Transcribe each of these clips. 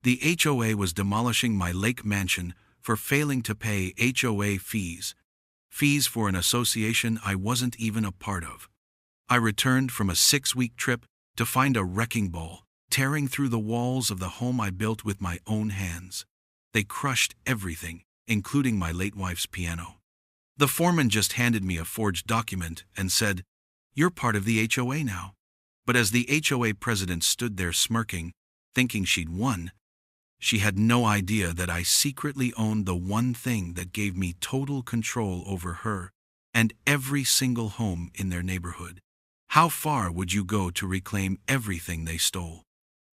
The HOA was demolishing my lake mansion for failing to pay HOA fees. Fees for an association I wasn't even a part of. I returned from a 6-week trip to find a wrecking ball tearing through the walls of the home I built with my own hands. They crushed everything, including my late wife's piano. The foreman just handed me a forged document and said, "You're part of the HOA now." But as the HOA president stood there smirking, thinking she'd won, she had no idea that I secretly owned the one thing that gave me total control over her and every single home in their neighborhood. How far would you go to reclaim everything they stole?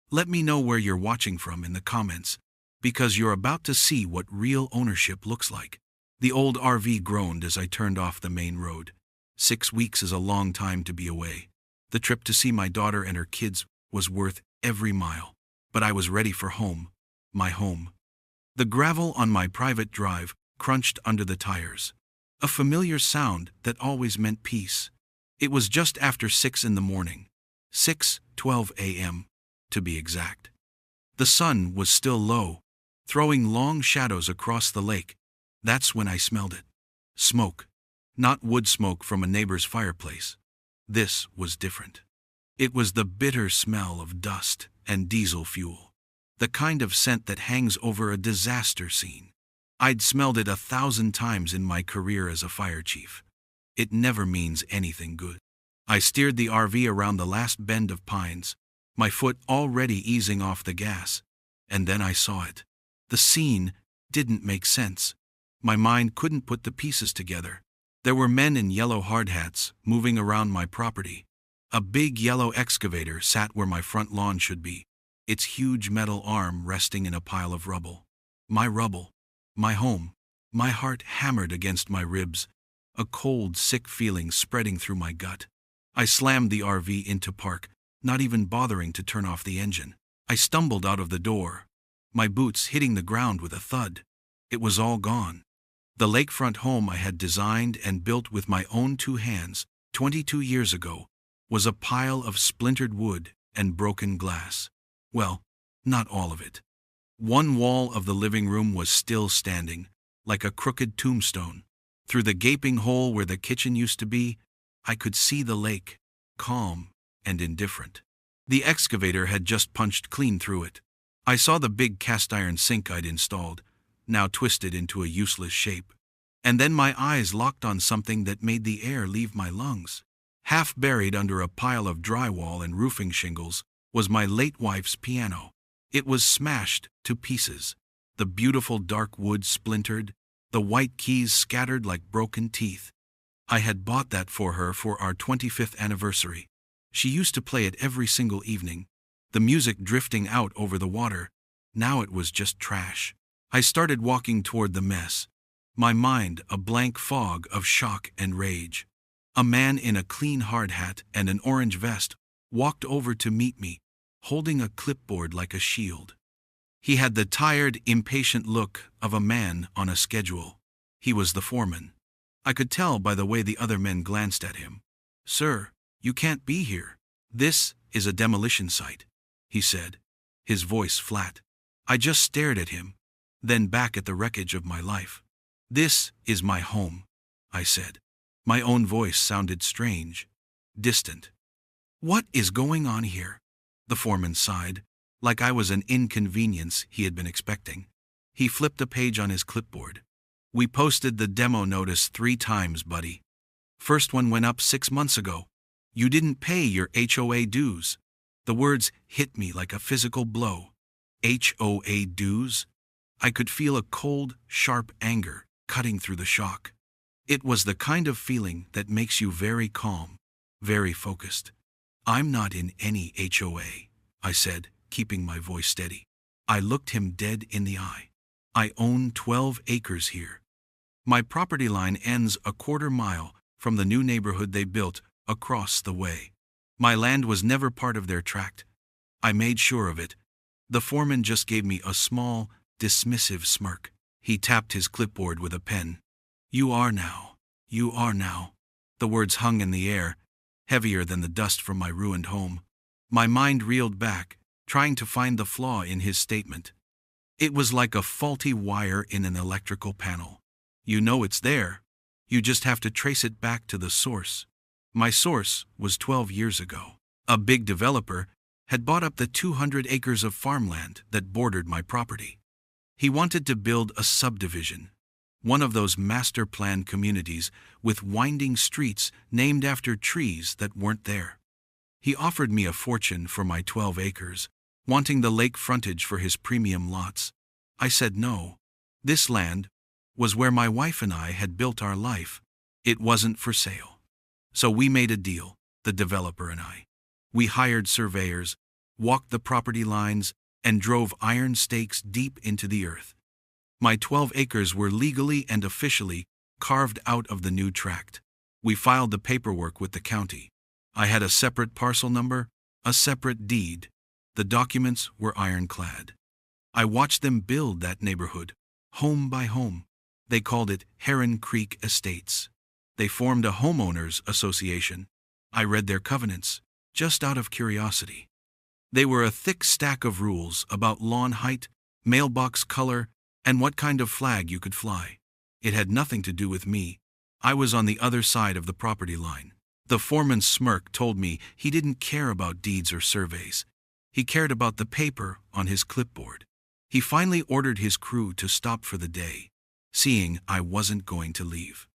Let me know where you're watching from in the comments, because you're about to see what real ownership looks like. The old RV groaned as I turned off the main road. 6 weeks is a long time to be away. The trip to see my daughter and her kids was worth every mile. But I was ready for home, my home. The gravel on my private drive crunched under the tires. A familiar sound that always meant peace. It was just after 6 in the morning. 6:12 a.m., to be exact. The sun was still low, throwing long shadows across the lake. That's when I smelled it. Smoke. Not wood smoke from a neighbor's fireplace. This was different. It was the bitter smell of dust and diesel fuel. The kind of scent that hangs over a disaster scene. I'd smelled it 1,000 times in my career as a fire chief. It never means anything good. I steered the RV around the last bend of pines, my foot already easing off the gas, and then I saw it. The scene didn't make sense. My mind couldn't put the pieces together. There were men in yellow hard hats moving around my property. A big yellow excavator sat where my front lawn should be, its huge metal arm resting in a pile of rubble. My rubble. My home. My heart hammered against my ribs, a cold, sick feeling spreading through my gut. I slammed the RV into park, not even bothering to turn off the engine. I stumbled out of the door, my boots hitting the ground with a thud. It was all gone. The lakefront home I had designed and built with my own 2 hands 22 years ago was a pile of splintered wood and broken glass. Well, not all of it. One wall of the living room was still standing, like a crooked tombstone. Through the gaping hole where the kitchen used to be, I could see the lake, calm and indifferent. The excavator had just punched clean through it. I saw the big cast-iron sink I'd installed, now twisted into a useless shape. And then my eyes locked on something that made the air leave my lungs. Half buried under a pile of drywall and roofing shingles was my late wife's piano. It was smashed to pieces, the beautiful dark wood splintered, the white keys scattered like broken teeth. I had bought that for her for our 25th anniversary. She used to play it every single evening, the music drifting out over the water. Now it was just trash. I started walking toward the mess, my mind a blank fog of shock and rage. A man in a clean hard hat and an orange vest walked over to meet me, holding a clipboard like a shield. He had the tired, impatient look of a man on a schedule. He was the foreman. I could tell by the way the other men glanced at him. "Sir, you can't be here. This is a demolition site," he said, his voice flat. I just stared at him, then back at the wreckage of my life. "This is my home," I said. My own voice sounded strange, distant. "What is going on here?" The foreman sighed, like I was an inconvenience he had been expecting. He flipped a page on his clipboard. "We posted the demo notice 3 times, buddy. First one went up 6 months ago. You didn't pay your HOA dues." The words hit me like a physical blow. HOA dues? I could feel a cold, sharp anger cutting through the shock. It was the kind of feeling that makes you very calm, very focused. "I'm not in any HOA," I said, keeping my voice steady. I looked him dead in the eye. "I own 12 acres here. My property line ends a 1/4 mile from the new neighborhood they built across the way. My land was never part of their tract. I made sure of it." The foreman just gave me a small, dismissive smirk. He tapped his clipboard with a pen. You are now. The words hung in the air, heavier than the dust from my ruined home. My mind reeled back, trying to find the flaw in his statement. It was like a faulty wire in an electrical panel. You know it's there. You just have to trace it back to the source. My source was 12 years ago. A big developer had bought up the 200 acres of farmland that bordered my property. He wanted to build a subdivision, one of those master plan communities with winding streets named after trees that weren't there. He offered me a fortune for my 12 acres, wanting the lake frontage for his premium lots. I said no. This land was where my wife and I had built our life. It wasn't for sale. So we made a deal, the developer and I. We hired surveyors, walked the property lines, and drove iron stakes deep into the earth. My 12 acres were legally and officially carved out of the new tract. We filed the paperwork with the county. I had a separate parcel number, a separate deed. The documents were ironclad. I watched them build that neighborhood, home by home. They called it Heron Creek Estates. They formed a homeowners association. I read their covenants, just out of curiosity. They were a thick stack of rules about lawn height, mailbox color, and what kind of flag you could fly. It had nothing to do with me. I was on the other side of the property line. The foreman's smirk told me he didn't care about deeds or surveys. He cared about the paper on his clipboard. He finally ordered his crew to stop for the day, seeing I wasn't going to leave.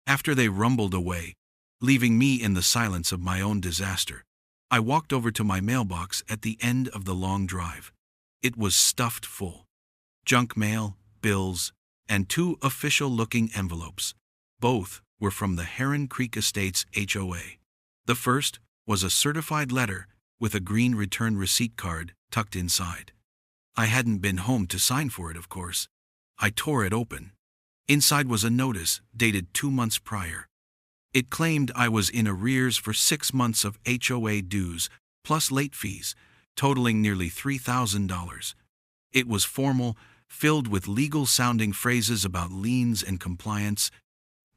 After they rumbled away, leaving me in the silence of my own disaster, I walked over to my mailbox at the end of the long drive. It was stuffed full. Junk mail, bills, and 2 official-looking envelopes. Both were from the Heron Creek Estates HOA. The first was a certified letter with a green return receipt card tucked inside. I hadn't been home to sign for it, of course. I tore it open. Inside was a notice dated 2 months prior. It claimed I was in arrears for 6 months of HOA dues, plus late fees, totaling nearly $3,000. It was formal, filled with legal-sounding phrases about liens and compliance.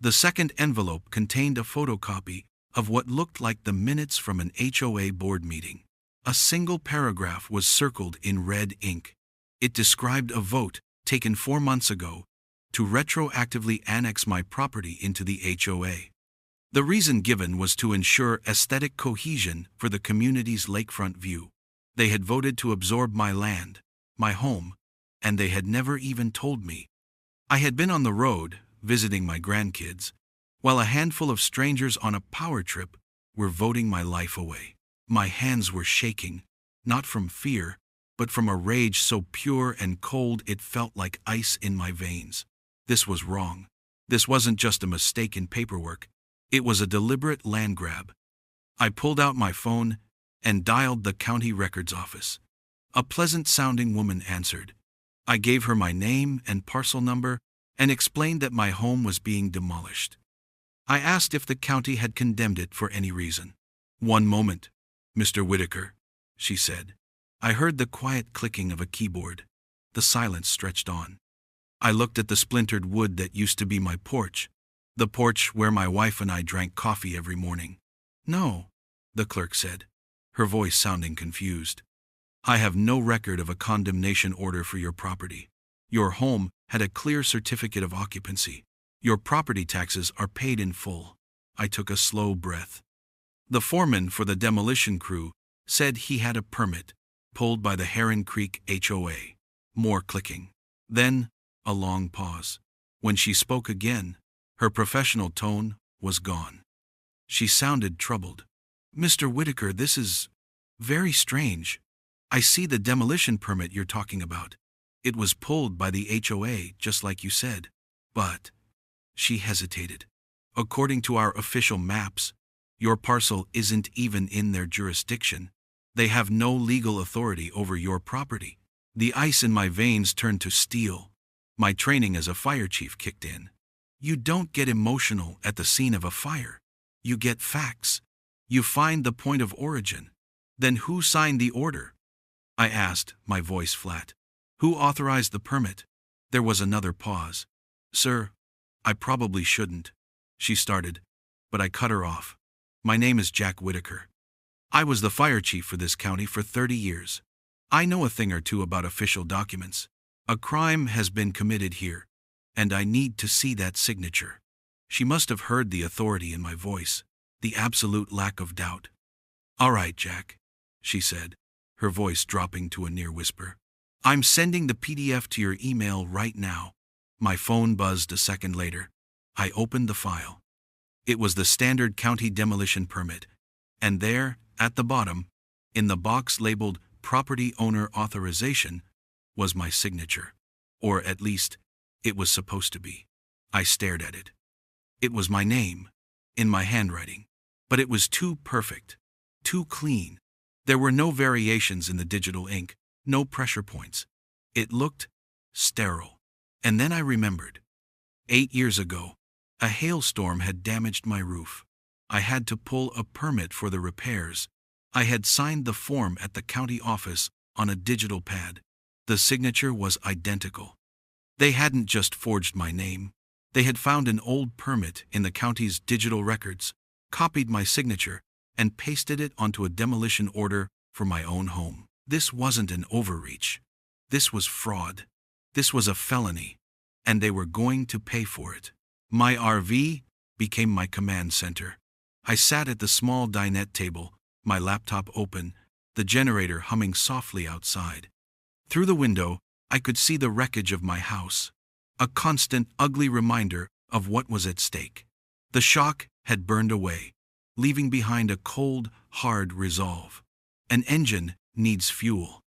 The second envelope contained a photocopy of what looked like the minutes from an HOA board meeting. A single paragraph was circled in red ink. It described a vote taken 4 months ago to retroactively annex my property into the HOA. The reason given was to ensure aesthetic cohesion for the community's lakefront view. They had voted to absorb my land, my home, and they had never even told me. I had been on the road, visiting my grandkids, while a handful of strangers on a power trip were voting my life away. My hands were shaking, not from fear, but from a rage so pure and cold it felt like ice in my veins. This was wrong. This wasn't just a mistake in paperwork. It was a deliberate land grab. I pulled out my phone and dialed the county records office. A pleasant-sounding woman answered. I gave her my name and parcel number and explained that my home was being demolished. I asked if the county had condemned it for any reason. "One moment, Mr. Whitaker," she said. I heard the quiet clicking of a keyboard. The silence stretched on. I looked at the splintered wood that used to be my porch, the porch where my wife and I drank coffee every morning. "No," the clerk said, her voice sounding confused. "I have no record of a condemnation order for your property. Your home had a clear certificate of occupancy. Your property taxes are paid in full." I took a slow breath. The foreman for the demolition crew said he had a permit, pulled by the Heron Creek HOA. More clicking. Then, a long pause. When she spoke again, her professional tone was gone. She sounded troubled. "Mr. Whitaker, this is very strange. I see the demolition permit you're talking about. It was pulled by the HOA, just like you said. But," she hesitated, "according to our official maps, your parcel isn't even in their jurisdiction. They have no legal authority over your property." The ice in my veins turned to steel. My training as a fire chief kicked in. You don't get emotional at the scene of a fire. You get facts. You find the point of origin. "Then who signed the order?" I asked, my voice flat. "Who authorized the permit?" There was another pause. "Sir, I probably shouldn't," she started, but I cut her off. "My name is Jack Whitaker. I was the fire chief for this county for 30 years. I know a thing or two about official documents. A crime has been committed here, and I need to see that signature. She must have heard the authority in my voice, the absolute lack of doubt. All right, Jack, she said, her voice dropping to a near whisper. I'm sending the PDF to your email right now. My phone buzzed a second later. I opened the file. It was the standard county demolition permit, and there, at the bottom, in the box labeled Property Owner Authorization, was my signature. Or at least, it was supposed to be. I stared at it. It was my name, in my handwriting. But it was too perfect, too clean. There were no variations in the digital ink, no pressure points. It looked sterile. And then I remembered. 8 years ago, a hailstorm had damaged my roof. I had to pull a permit for the repairs. I had signed the form at the county office on a digital pad. The signature was identical. They hadn't just forged my name. They had found an old permit in the county's digital records, copied my signature, and pasted it onto a demolition order for my own home. This wasn't an overreach. This was fraud. This was a felony, and they were going to pay for it. My RV became my command center. I sat at the small dinette table, my laptop open, the generator humming softly outside. Through the window, I could see the wreckage of my house, a constant, ugly reminder of what was at stake. The shock had burned away, leaving behind a cold, hard resolve. An engine needs fuel.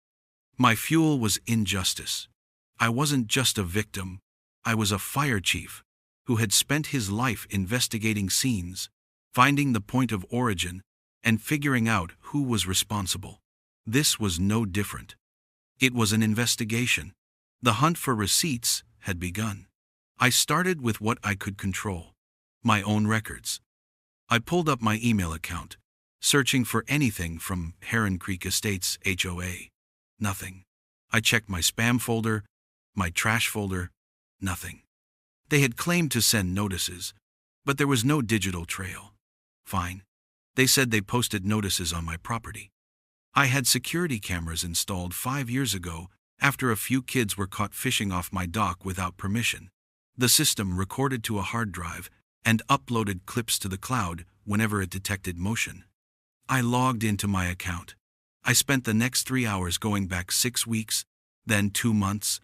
My fuel was injustice. I wasn't just a victim. I was a fire chief who had spent his life investigating scenes, finding the point of origin, and figuring out who was responsible. This was no different. It was an investigation. The hunt for receipts had begun. I started with what I could control, my own records. I pulled up my email account, searching for anything from Heron Creek Estates HOA. Nothing. I checked my spam folder, my trash folder, nothing. They had claimed to send notices, but there was no digital trail. Fine. They said they posted notices on my property. I had security cameras installed 5 years ago after a few kids were caught fishing off my dock without permission. The system recorded to a hard drive and uploaded clips to the cloud whenever it detected motion. I logged into my account. I spent the next 3 hours going back 6 weeks, then 2 months,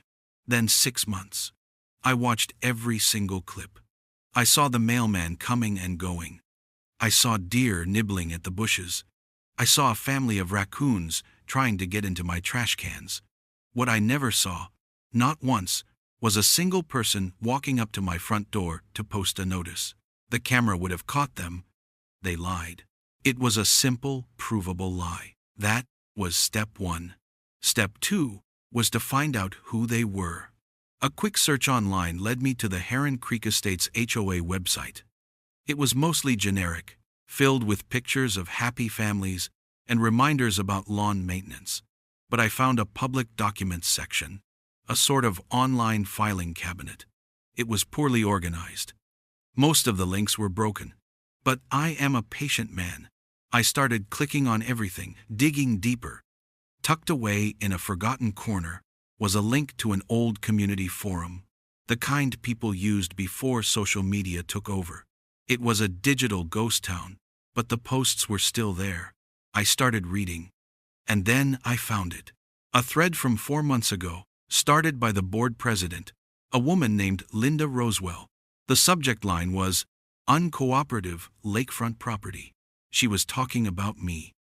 then 6 months. I watched every single clip. I saw the mailman coming and going. I saw deer nibbling at the bushes. I saw a family of raccoons trying to get into my trash cans. What I never saw, not once, was a single person walking up to my front door to post a notice. The camera would have caught them. They lied. It was a simple, provable lie. That was step 1. Step 2 was to find out who they were. A quick search online led me to the Heron Creek Estates HOA website. It was mostly generic, filled with pictures of happy families and reminders about lawn maintenance. But I found a public documents section, a sort of online filing cabinet. It was poorly organized. Most of the links were broken. But I am a patient man. I started clicking on everything, digging deeper. Tucked away in a forgotten corner was a link to an old community forum, the kind people used before social media took over. It was a digital ghost town, but the posts were still there. I started reading. And then I found it. A thread from 4 months ago, started by the board president, a woman named Linda Rosewell. The subject line was, "Uncooperative lakefront property." She was talking about me.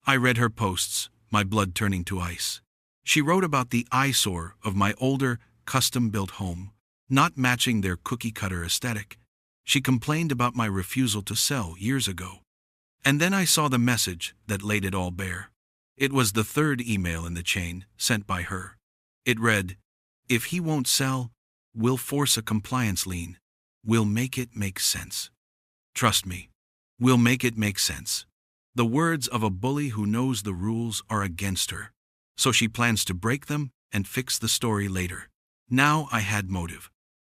I read her posts, my blood turning to ice. She wrote about the eyesore of my older, custom-built home, not matching their cookie-cutter aesthetic. She complained about my refusal to sell years ago. And then I saw the message that laid it all bare. It was the third email in the chain, sent by her. It read, "If he won't sell, we'll force a compliance lien. We'll make it make sense. Trust me, we'll make it make sense." The words of a bully who knows the rules are against her. So she plans to break them and fix the story later. Now I had motive.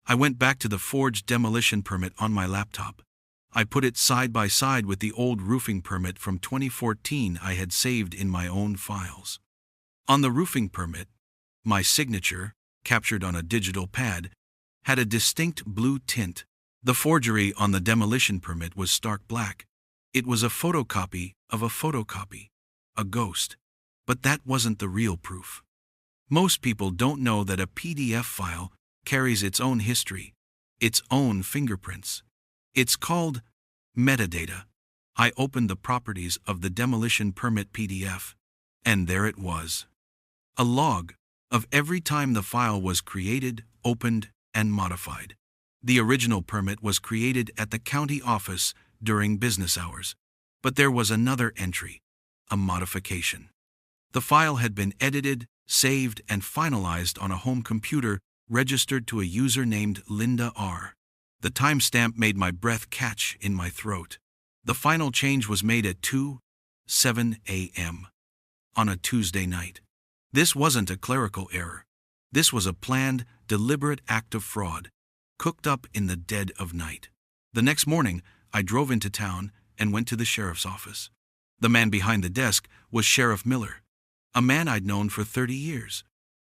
I went back to the forged demolition permit on my laptop. I put it side by side with the old roofing permit from 2014 I had saved in my own files. On the roofing permit, my signature, captured on a digital pad, had a distinct blue tint. The forgery on the demolition permit was stark black. It was a photocopy of a photocopy, a ghost. But that wasn't the real proof. Most people don't know that a PDF file carries its own history, its own fingerprints. It's called metadata. I opened the properties of the demolition permit PDF, and there it was. A log of every time the file was created, opened, and modified. The original permit was created at the county office during business hours, but there was another entry, a modification. The file had been edited, saved, and finalized on a home computer registered to a user named Linda R. The timestamp made my breath catch in my throat. The final change was made at 2:07 a.m. on a Tuesday night. This wasn't a clerical error. This was a planned, deliberate act of fraud, cooked up in the dead of night. The next morning, I drove into town and went to the sheriff's office. The man behind the desk was Sheriff Miller, a man I'd known for 30 years.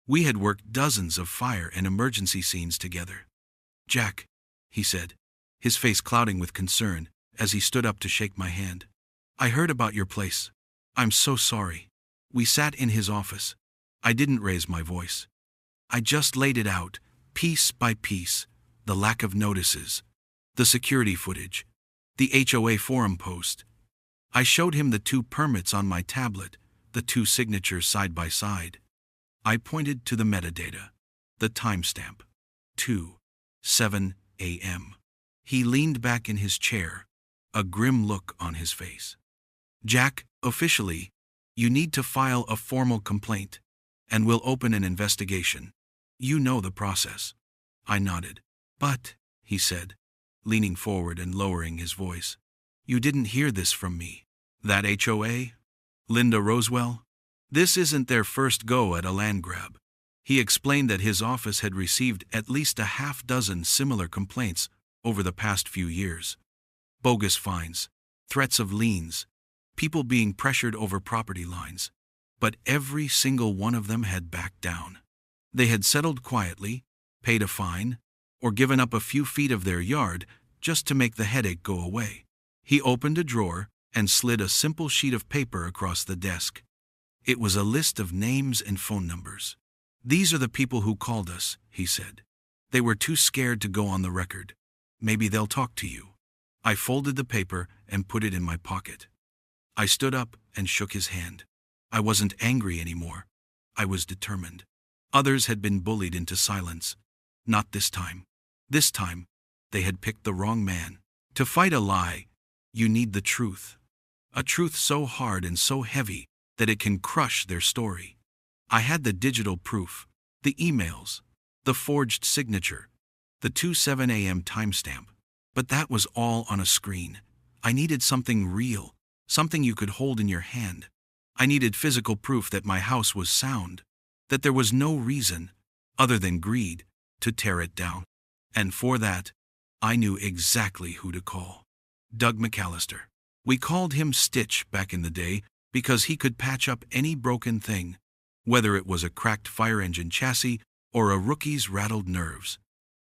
We had worked dozens of fire and emergency scenes together. "Jack," he said, his face clouding with concern as he stood up to shake my hand. "I heard about your place. I'm so sorry." We sat in his office. I didn't raise my voice. I just laid it out, piece by piece, the lack of notices, the security footage, the HOA forum post. I showed him the 2 permits on my tablet, the 2 signatures side by side. I pointed to the metadata, the timestamp, 2:07 a.m. He leaned back in his chair, a grim look on his face. "Jack, officially, you need to file a formal complaint, and we'll open an investigation. You know the process." I nodded. "But," he said, leaning forward and lowering his voice, "you didn't hear this from me. That HOA? Linda Rosewell? This isn't their first go at a land grab." He explained that his office had received at least a half-dozen similar complaints over the past few years. Bogus fines, threats of liens, people being pressured over property lines. But every single one of them had backed down. They had settled quietly, paid a fine, or given up a few feet of their yard just to make the headache go away. He opened a drawer and slid a simple sheet of paper across the desk. It was a list of names and phone numbers. "These are the people who called us," he said. "They were too scared to go on the record. Maybe they'll talk to you." I folded the paper and put it in my pocket. I stood up and shook his hand. I wasn't angry anymore. I was determined. Others had been bullied into silence. Not this time. This time, they had picked the wrong man. To fight a lie, you need the truth. A truth so hard and so heavy that it can crush their story. I had the digital proof, the emails, the forged signature, the 2:07 a.m. timestamp. But that was all on a screen. I needed something real, something you could hold in your hand. I needed physical proof that my house was sound, that there was no reason, other than greed, to tear it down. And for that, I knew exactly who to call. Doug McAllister. We called him Stitch back in the day because he could patch up any broken thing, whether it was a cracked fire engine chassis or a rookie's rattled nerves.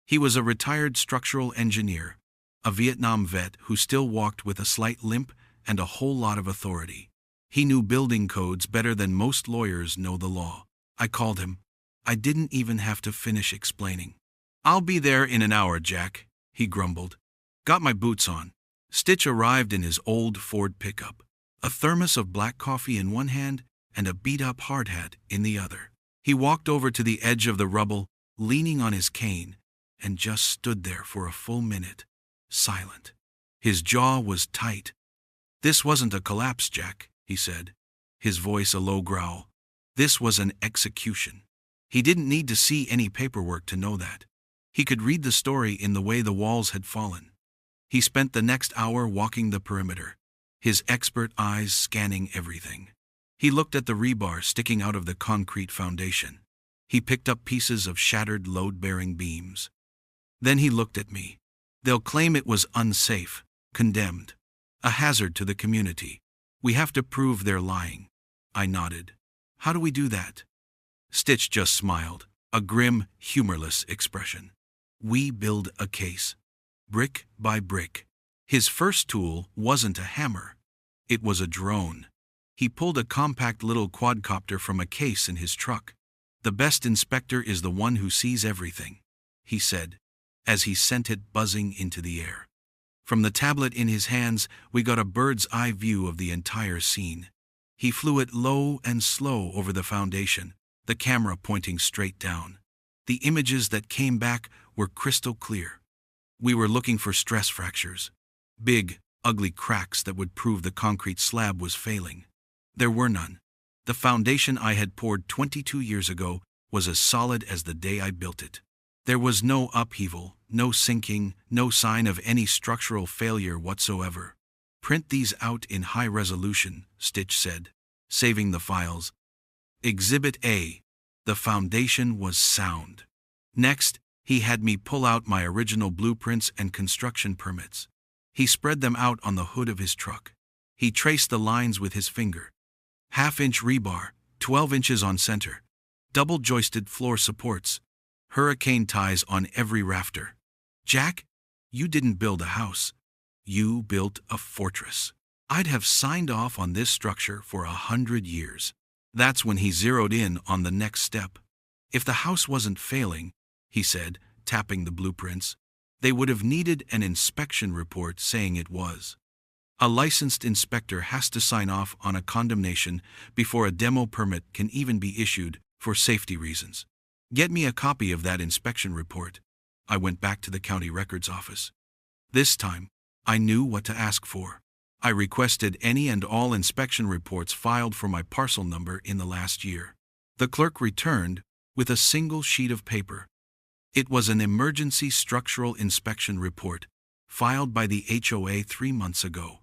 He was a retired structural engineer, a Vietnam vet who still walked with a slight limp and a whole lot of authority. He knew building codes better than most lawyers know the law. I called him. I didn't even have to finish explaining. "I'll be there in an hour, Jack," he grumbled. Got my boots on. Stitch arrived in his old Ford pickup, a thermos of black coffee in one hand and a beat-up hard hat in the other. He walked over to the edge of the rubble, leaning on his cane, and just stood there for a full minute, silent. His jaw was tight. "This wasn't a collapse, Jack," he said, his voice a low growl. "This was an execution." He didn't need to see any paperwork to know that. He could read the story in the way the walls had fallen. He spent the next hour walking the perimeter, his expert eyes scanning everything. He looked at the rebar sticking out of the concrete foundation. He picked up pieces of shattered load-bearing beams. Then he looked at me. "They'll claim it was unsafe, condemned, a hazard to the community. We have to prove they're lying." I nodded. How do we do that? Stitch just smiled, a grim, humorless expression. We build a case. Brick by brick. His first tool wasn't a hammer. It was a drone. He pulled a compact little quadcopter from a case in his truck. The best inspector is the one who sees everything, he said, as he sent it buzzing into the air. From the tablet in his hands, we got a bird's eye view of the entire scene. He flew it low and slow over the foundation, the camera pointing straight down. The images that came back were crystal clear. We were looking for stress fractures, big, ugly cracks that would prove the concrete slab was failing. There were none. The foundation I had poured 22 years ago was as solid as the day I built it. There was no upheaval, no sinking, no sign of any structural failure whatsoever. Print these out in high resolution, Stitch said, saving the files. Exhibit A. The foundation was sound. Next, he had me pull out my original blueprints and construction permits. He spread them out on the hood of his truck. He traced the lines with his finger. 1/2-inch rebar, 12 inches on center. Double-joisted floor supports. Hurricane ties on every rafter. Jack, you didn't build a house. You built a fortress. I'd have signed off on this structure for 100 years. That's when he zeroed in on the next step. If the house wasn't failing, he said, tapping the blueprints, they would have needed an inspection report saying it was. A licensed inspector has to sign off on a condemnation before a demo permit can even be issued for safety reasons. Get me a copy of that inspection report. I went back to the county records office. This time, I knew what to ask for. I requested any and all inspection reports filed for my parcel number in the last year. The clerk returned with a single sheet of paper. It was an emergency structural inspection report, filed by the HOA 3 months ago.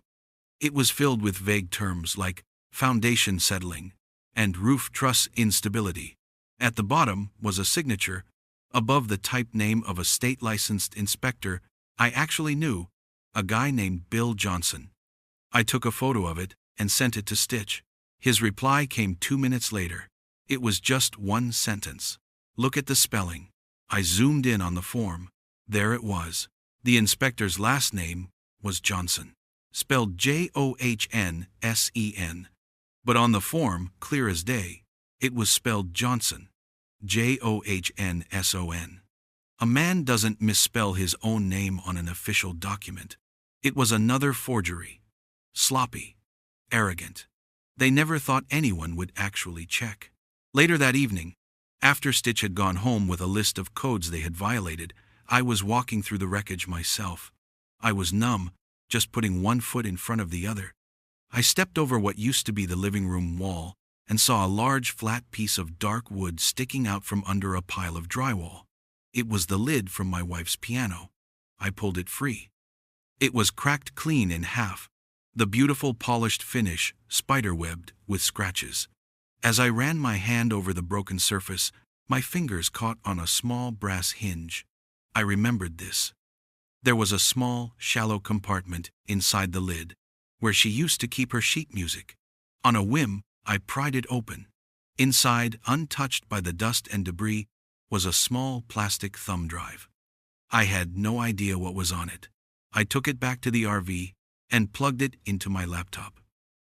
It was filled with vague terms like foundation settling and roof truss instability. At the bottom was a signature, above the type name of a state-licensed inspector I actually knew, a guy named Bill Johnson. I took a photo of it and sent it to Stitch. His reply came 2 minutes later. It was just one sentence. Look at the spelling. I zoomed in on the form. There it was. The inspector's last name was Johnson, spelled Johnssen. But on the form, clear as day, it was spelled Johnson, Johnsson. A man doesn't misspell his own name on an official document. It was another forgery. Sloppy. Arrogant. They never thought anyone would actually check. Later that evening, after Stitch had gone home with a list of codes they had violated, I was walking through the wreckage myself. I was numb, just putting one foot in front of the other. I stepped over what used to be the living room wall and saw a large flat piece of dark wood sticking out from under a pile of drywall. It was the lid from my wife's piano. I pulled it free. It was cracked clean in half, the beautiful polished finish spiderwebbed with scratches. As I ran my hand over the broken surface, my fingers caught on a small brass hinge. I remembered this. There was a small, shallow compartment inside the lid, where she used to keep her sheet music. On a whim, I pried it open. Inside, untouched by the dust and debris, was a small plastic thumb drive. I had no idea what was on it. I took it back to the RV and plugged it into my laptop.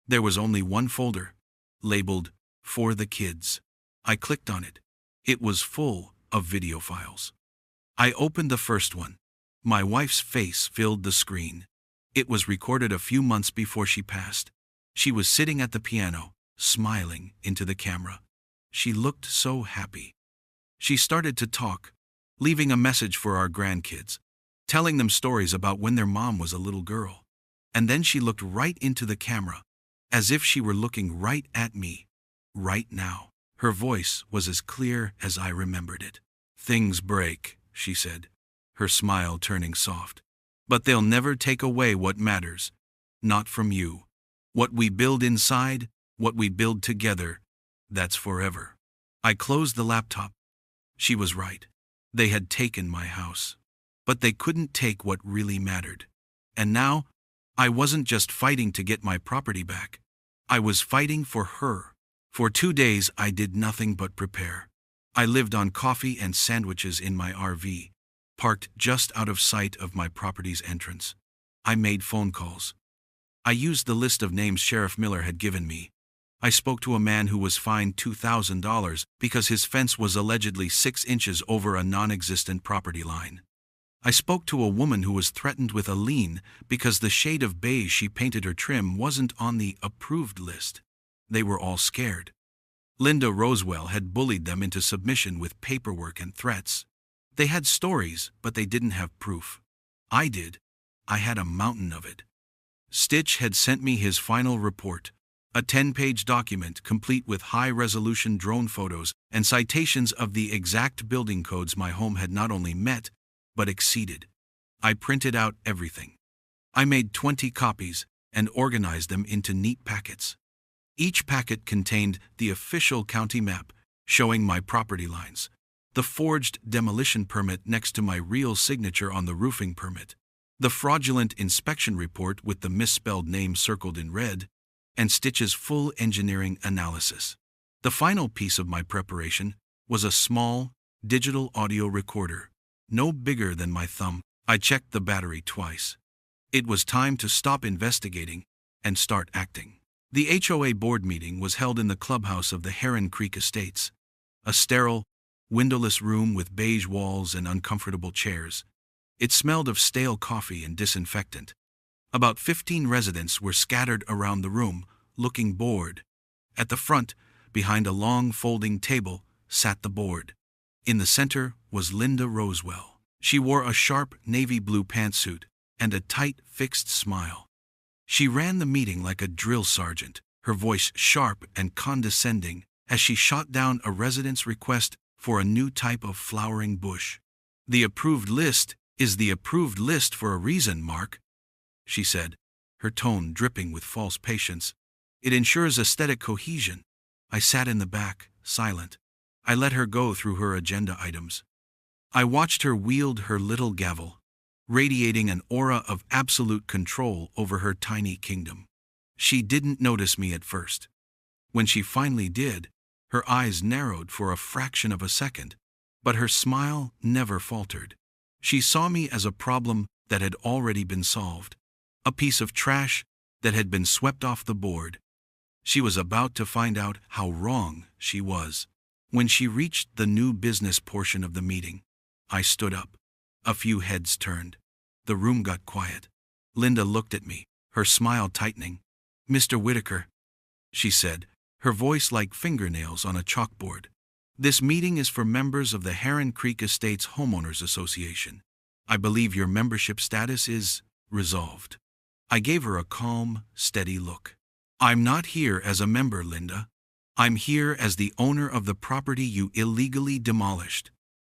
There was only one folder, labeled For the Kids. I clicked on it. It was full of video files. I opened the first one. My wife's face filled the screen. It was recorded a few months before she passed. She was sitting at the piano, smiling into the camera. She looked so happy. She started to talk, leaving a message for our grandkids, telling them stories about when their mom was a little girl. And then she looked right into the camera, as if she were looking right at me, right now. Her voice was as clear as I remembered it. Things break, she said, her smile turning soft. But they'll never take away what matters. Not from you. What we build inside, what we build together, that's forever. I closed the laptop. She was right. They had taken my house. But they couldn't take what really mattered. And now, I wasn't just fighting to get my property back. I was fighting for her, For 2 days I did nothing but prepare. I lived on coffee and sandwiches in my RV, parked just out of sight of my property's entrance. I made phone calls. I used the list of names Sheriff Miller had given me. I spoke to a man who was fined $2,000 because his fence was allegedly 6 inches over a non-existent property line. I spoke to a woman who was threatened with a lien because the shade of beige she painted her trim wasn't on the approved list. They were all scared. Linda Rosewell had bullied them into submission with paperwork and threats. They had stories, but they didn't have proof. I did. I had a mountain of it. Stitch had sent me his final report, a 10-page document complete with high-resolution drone photos and citations of the exact building codes my home had not only met, but exceeded. I printed out everything. I made 20 copies and organized them into neat packets. Each packet contained the official county map showing my property lines, the forged demolition permit next to my real signature on the roofing permit, the fraudulent inspection report with the misspelled name circled in red, and Stitch's full engineering analysis. The final piece of my preparation was a small, digital audio recorder, no bigger than my thumb. I checked the battery twice. It was time to stop investigating and start acting. The HOA board meeting was held in the clubhouse of the Heron Creek Estates, a sterile, windowless room with beige walls and uncomfortable chairs. It smelled of stale coffee and disinfectant. About 15 residents were scattered around the room, looking bored. At the front, behind a long folding table, sat the board. In the center was Linda Rosewell. She wore a sharp navy blue pantsuit and a tight, fixed smile. She ran the meeting like a drill sergeant, her voice sharp and condescending as she shot down a resident's request for a new type of flowering bush. "The approved list is the approved list for a reason, Mark," she said, her tone dripping with false patience. "It ensures aesthetic cohesion." I sat in the back, silent. I let her go through her agenda items. I watched her wield her little gavel, radiating an aura of absolute control over her tiny kingdom. She didn't notice me at first. When she finally did, her eyes narrowed for a fraction of a second, but her smile never faltered. She saw me as a problem that had already been solved, a piece of trash that had been swept off the board. She was about to find out how wrong she was. When she reached the new business portion of the meeting, I stood up. A few heads turned. The room got quiet. Linda looked at me, her smile tightening. "Mr. Whitaker," she said, her voice like fingernails on a chalkboard. "This meeting is for members of the Heron Creek Estates Homeowners Association. I believe your membership status is resolved." I gave her a calm, steady look. "I'm not here as a member, Linda. I'm here as the owner of the property you illegally demolished."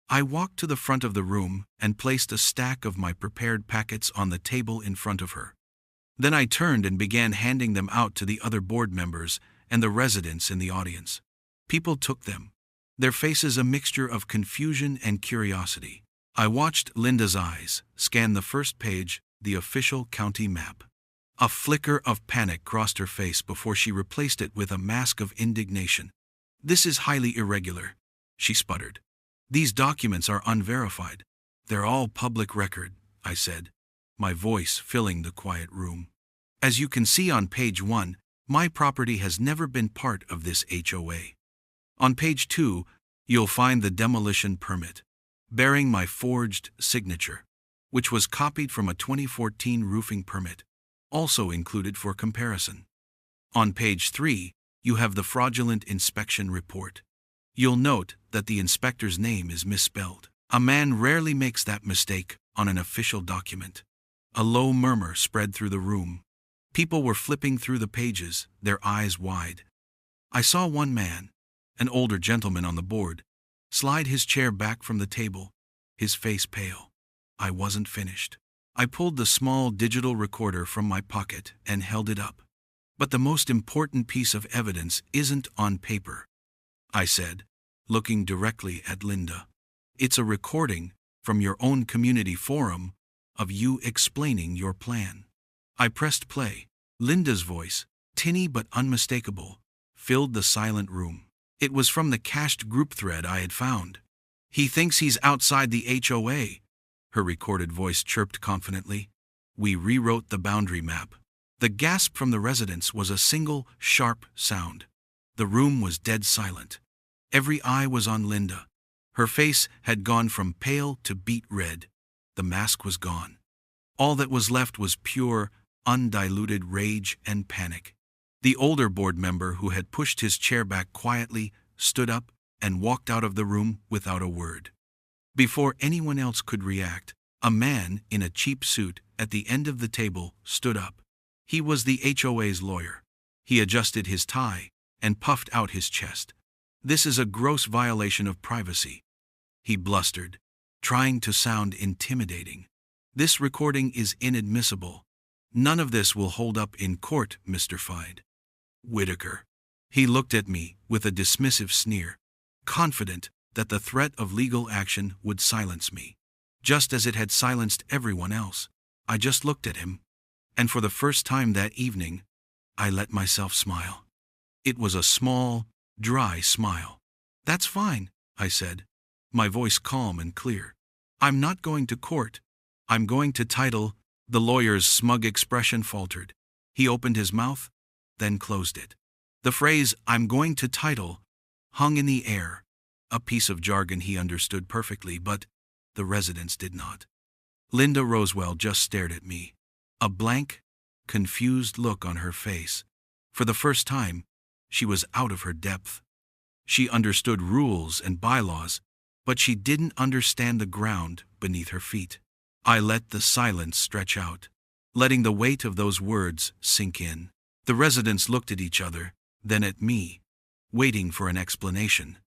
I walked to the front of the room and placed a stack of my prepared packets on the table in front of her. Then I turned and began handing them out to the other board members and the residents in the audience. People took them, their faces a mixture of confusion and curiosity. I watched Linda's eyes scan the first page, the official county map. A flicker of panic crossed her face before she replaced it with a mask of indignation. "This is highly irregular," she sputtered. "These documents are unverified." "They're all public record," I said, my voice filling the quiet room. "As you can see on page 1, my property has never been part of this HOA. On page 2, you'll find the demolition permit, bearing my forged signature, which was copied from a 2014 roofing permit, also included for comparison. On page 3, you have the fraudulent inspection report. You'll note that the inspector's name is misspelled. A man rarely makes that mistake on an official document." A low murmur spread through the room. People were flipping through the pages, their eyes wide. I saw one man, an older gentleman on the board, slide his chair back from the table, his face pale. I wasn't finished. I pulled the small digital recorder from my pocket and held it up. "But the most important piece of evidence isn't on paper," I said, looking directly at Linda. "It's a recording from your own community forum of you explaining your plan." I pressed play. Linda's voice, tinny but unmistakable, filled the silent room. It was from the cached group thread I had found. "He thinks he's outside the HOA," her recorded voice chirped confidently. We rewrote the boundary map. The gasp from the residents was a single, sharp sound. The room was dead silent. Every eye was on Linda. Her face had gone from pale to beet red. The mask was gone. All that was left was pure, undiluted rage and panic. The older board member, who had pushed his chair back quietly, stood up and walked out of the room without a word. Before anyone else could react, a man in a cheap suit at the end of the table stood up. He was the HOA's lawyer. He adjusted his tie and puffed out his chest. "This is a gross violation of privacy," he blustered, trying to sound intimidating. "This recording is inadmissible. None of this will hold up in court, Mr. Fide. Whitaker." He looked at me with a dismissive sneer, confident that the threat of legal action would silence me, just as it had silenced everyone else. I just looked at him, and for the first time that evening, I let myself smile. It was a small, dry smile. "That's fine," I said, my voice calm and clear. "I'm not going to court. I'm going to title." The lawyer's smug expression faltered. He opened his mouth, then closed it. The phrase, "I'm going to title," hung in the air, a piece of jargon he understood perfectly, but the residents did not. Linda Rosewell just stared at me, a blank, confused look on her face. For the first time, she was out of her depth. She understood rules and bylaws, but she didn't understand the ground beneath her feet. I let the silence stretch out, letting the weight of those words sink in. The residents looked at each other, then at me, waiting for an explanation.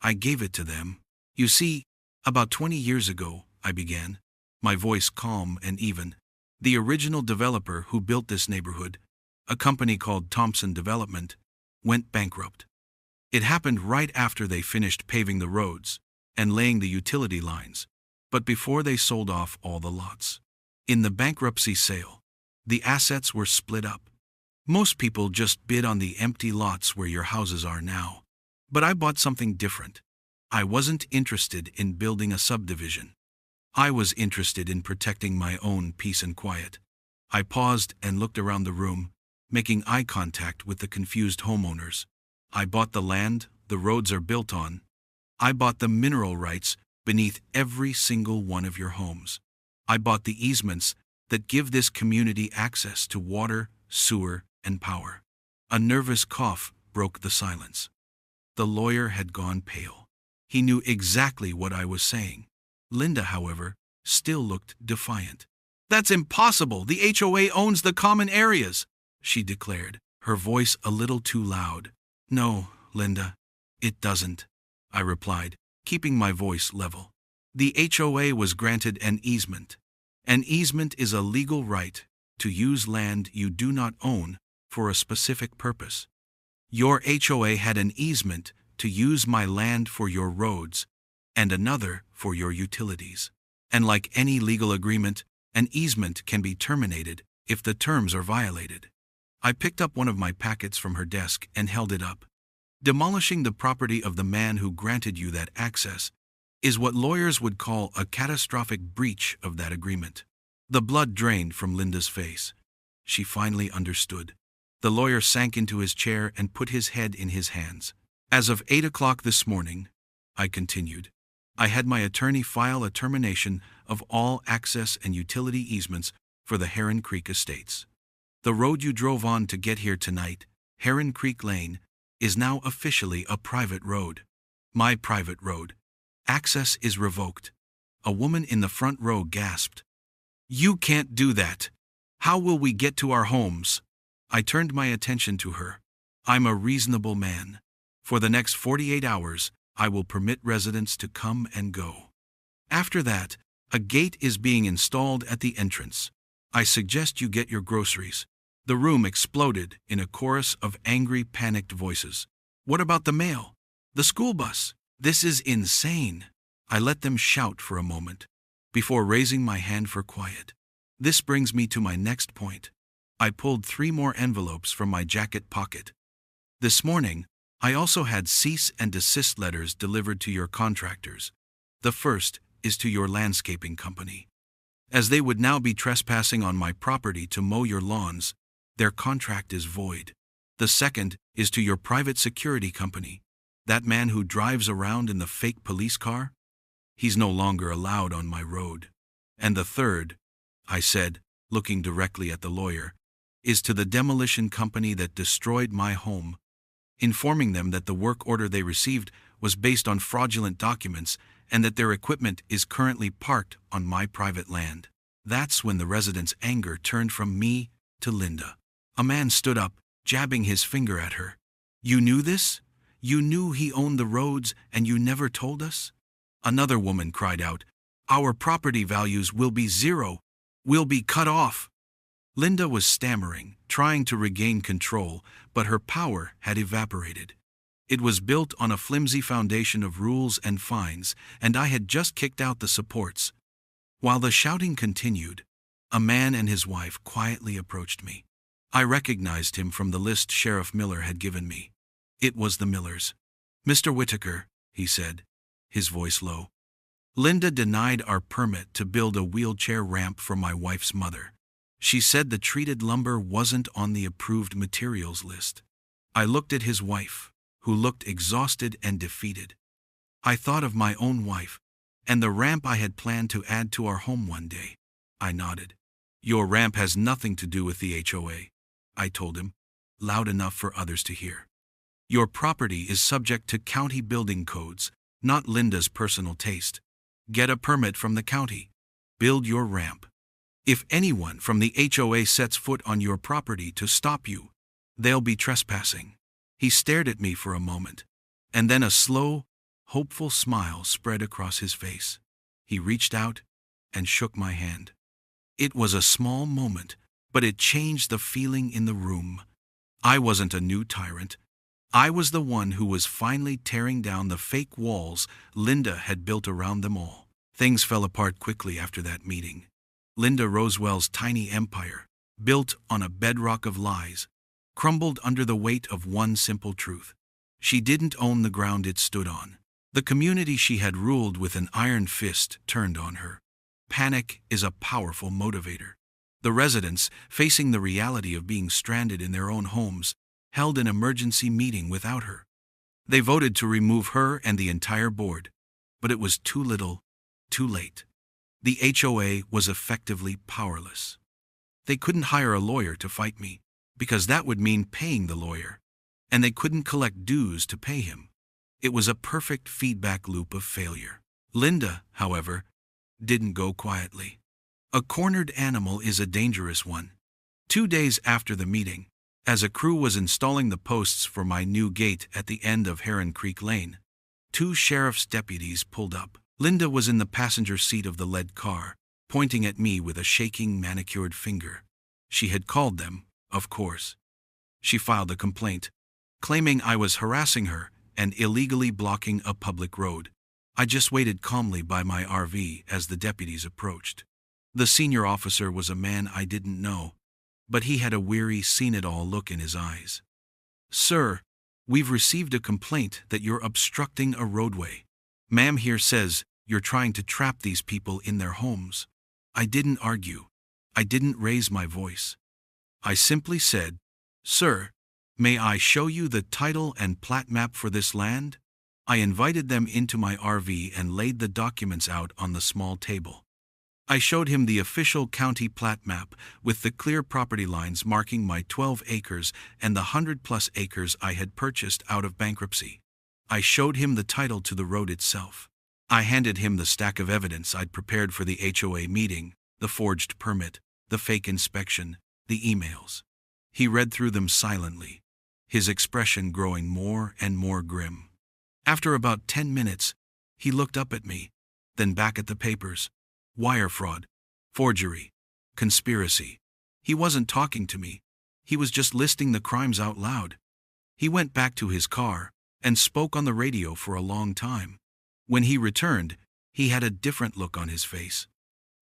I gave it to them. "You see, about 20 years ago," I began, my voice calm and even, "the original developer who built this neighborhood, a company called Thompson Development, went bankrupt. It happened right after they finished paving the roads and laying the utility lines, but before they sold off all the lots. In the bankruptcy sale, the assets were split up. Most people just bid on the empty lots where your houses are now. But I bought something different. I wasn't interested in building a subdivision. I was interested in protecting my own peace and quiet." I paused and looked around the room, making eye contact with the confused homeowners. "I bought the land the roads are built on. I bought the mineral rights beneath every single one of your homes. I bought the easements that give this community access to water, sewer, and power." A nervous cough broke the silence. The lawyer had gone pale. He knew exactly what I was saying. Linda, however, still looked defiant. "That's impossible! The HOA owns the common areas," she declared, her voice a little too loud. "No, Linda, it doesn't," I replied, keeping my voice level. "The HOA was granted an easement. An easement is a legal right to use land you do not own for a specific purpose. Your HOA had an easement to use my land for your roads and another for your utilities. And like any legal agreement, an easement can be terminated if the terms are violated." I picked up one of my packets from her desk and held it up. "Demolishing the property of the man who granted you that access is what lawyers would call a catastrophic breach of that agreement." The blood drained from Linda's face. She finally understood. The lawyer sank into his chair and put his head in his hands. "As of 8 o'clock this morning," I continued, "I had my attorney file a termination of all access and utility easements for the Heron Creek Estates. The road you drove on to get here tonight, Heron Creek Lane, is now officially a private road. My private road. Access is revoked." A woman in the front row gasped. "You can't do that. How will we get to our homes?" I turned my attention to her. "I'm a reasonable man. For the next 48 hours, I will permit residents to come and go. After that, a gate is being installed at the entrance. I suggest you get your groceries." The room exploded in a chorus of angry, panicked voices. "What about the mail? The school bus? This is insane." I let them shout for a moment, before raising my hand for quiet. This brings me to my next point. I pulled 3 more envelopes from my jacket pocket. "This morning, I also had cease and desist letters delivered to your contractors. The first is to your landscaping company. As they would now be trespassing on my property to mow your lawns, their contract is void. The second is to your private security company. That man who drives around in the fake police car? He's no longer allowed on my road. And the third, I said, looking directly at the lawyer, is to the demolition company that destroyed my home, informing them that the work order they received was based on fraudulent documents and that their equipment is currently parked on my private land. That's when the residents' anger turned from me to Linda. A man stood up, jabbing his finger at her. You knew this? You knew he owned the roads and you never told us? Another woman cried out, Our property values will be zero. We'll be cut off. Linda was stammering, trying to regain control, but her power had evaporated. It was built on a flimsy foundation of rules and fines, and I had just kicked out the supports. While the shouting continued, a man and his wife quietly approached me. I recognized him from the list Sheriff Miller had given me. It was the Millers. Mr. Whitaker, he said, his voice low. Linda denied our permit to build a wheelchair ramp for my wife's mother. She said the treated lumber wasn't on the approved materials list. I looked at his wife, who looked exhausted and defeated. I thought of my own wife, and the ramp I had planned to add to our home one day. I nodded. Your ramp has nothing to do with the HOA, I told him, loud enough for others to hear. Your property is subject to county building codes, not Linda's personal taste. Get a permit from the county. Build your ramp. If anyone from the HOA sets foot on your property to stop you, they'll be trespassing. He stared at me for a moment, and then a slow, hopeful smile spread across his face. He reached out and shook my hand. It was a small moment, but it changed the feeling in the room. I wasn't a new tyrant. I was the one who was finally tearing down the fake walls Linda had built around them all. Things fell apart quickly after that meeting. Linda Rosewell's tiny empire, built on a bedrock of lies, crumbled under the weight of one simple truth. She didn't own the ground it stood on. The community she had ruled with an iron fist turned on her. Panic is a powerful motivator. The residents, facing the reality of being stranded in their own homes, held an emergency meeting without her. They voted to remove her and the entire board, but it was too little, too late. The HOA was effectively powerless. They couldn't hire a lawyer to fight me, because that would mean paying the lawyer, and they couldn't collect dues to pay him. It was a perfect feedback loop of failure. Linda, however, didn't go quietly. A cornered animal is a dangerous one. 2 days after the meeting, as a crew was installing the posts for my new gate at the end of Heron Creek Lane, 2 sheriff's deputies pulled up. Linda was in the passenger seat of the lead car, pointing at me with a shaking, manicured finger. She had called them, of course. She filed a complaint, claiming I was harassing her and illegally blocking a public road. I just waited calmly by my RV as the deputies approached. The senior officer was a man I didn't know, but he had a weary, seen-it-all look in his eyes. Sir, we've received a complaint that you're obstructing a roadway. Ma'am here says you're trying to trap these people in their homes. I didn't argue. I didn't raise my voice. I simply said, Sir, may I show you the title and plat map for this land? I invited them into my RV and laid the documents out on the small table. I showed him the official county plat map with the clear property lines marking my 12 acres and the 100+ acres I had purchased out of bankruptcy. I showed him the title to the road itself. I handed him the stack of evidence I'd prepared for the HOA meeting, the forged permit, the fake inspection, the emails. He read through them silently, his expression growing more and more grim. After about 10 minutes, he looked up at me, then back at the papers. Wire fraud, forgery, conspiracy. He wasn't talking to me. He was just listing the crimes out loud. He went back to his car and spoke on the radio for a long time. When he returned, he had a different look on his face.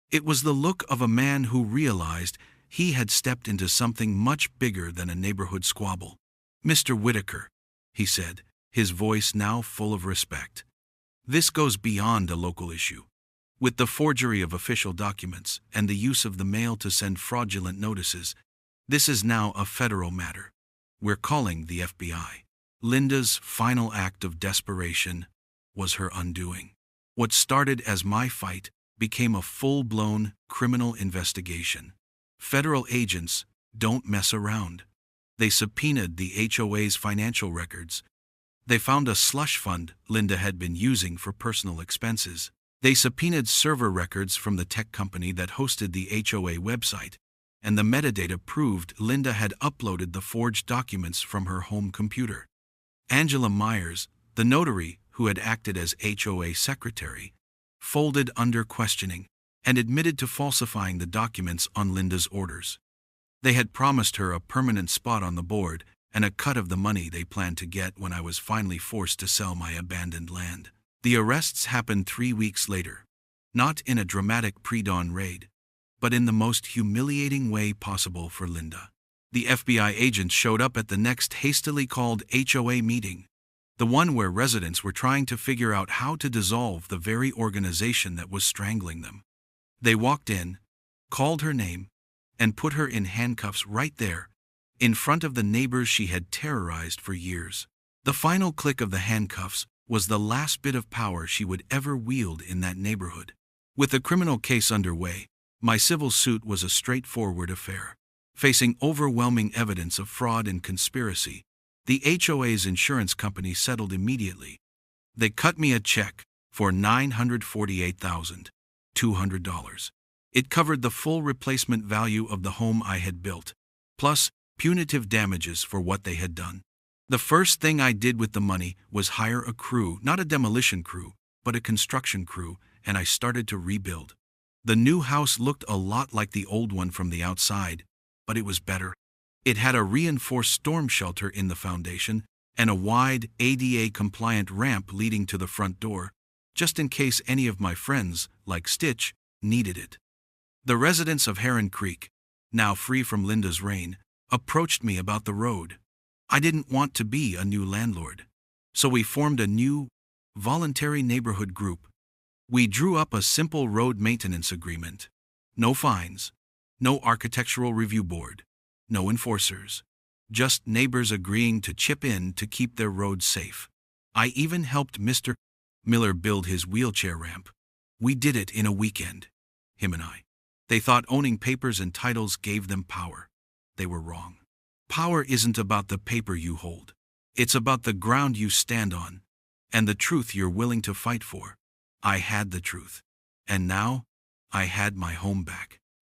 It was the look of a man who realized he had stepped into something much bigger than a neighborhood squabble. Mr. Whitaker, he said, his voice now full of respect. This goes beyond a local issue. With the forgery of official documents and the use of the mail to send fraudulent notices, this is now a federal matter. We're calling the FBI. Linda's final act of desperation was her undoing. What started as my fight became a full-blown criminal investigation. Federal agents don't mess around. They subpoenaed the HOA's financial records. They found a slush fund Linda had been using for personal expenses. They subpoenaed server records from the tech company that hosted the HOA website, and the metadata proved Linda had uploaded the forged documents from her home computer. Angela Myers, the notary who had acted as HOA secretary, folded under questioning and admitted to falsifying the documents on Linda's orders. They had promised her a permanent spot on the board and a cut of the money they planned to get when I was finally forced to sell my abandoned land. The arrests happened 3 weeks later, not in a dramatic pre-dawn raid, but in the most humiliating way possible for Linda. The FBI agents showed up at the next hastily called HOA meeting, the one where residents were trying to figure out how to dissolve the very organization that was strangling them. They walked in, called her name, and put her in handcuffs right there, in front of the neighbors she had terrorized for years. The final click of the handcuffs was the last bit of power she would ever wield in that neighborhood. With the criminal case underway, my civil suit was a straightforward affair. Facing overwhelming evidence of fraud and conspiracy, the HOA's insurance company settled immediately. They cut me a check for $948,200. It covered the full replacement value of the home I had built, plus punitive damages for what they had done. The first thing I did with the money was hire a crew, not a demolition crew, but a construction crew, and I started to rebuild. The new house looked a lot like the old one from the outside, but it was better. It had a reinforced storm shelter in the foundation and a wide ADA-compliant ramp leading to the front door, just in case any of my friends, like Stitch, needed it. The residents of Heron Creek, now free from Linda's reign, approached me about the road. I didn't want to be a new landlord, so we formed a new, voluntary neighborhood group. We drew up a simple road maintenance agreement. No fines, no architectural review board, no enforcers, just neighbors agreeing to chip in to keep their roads safe. I even helped Mr. Miller build his wheelchair ramp. We did it in a weekend, him and I. They thought owning papers and titles gave them power. They were wrong. Power isn't about the paper you hold. It's about the ground you stand on and the truth you're willing to fight for. I had the truth, and now I had my home back.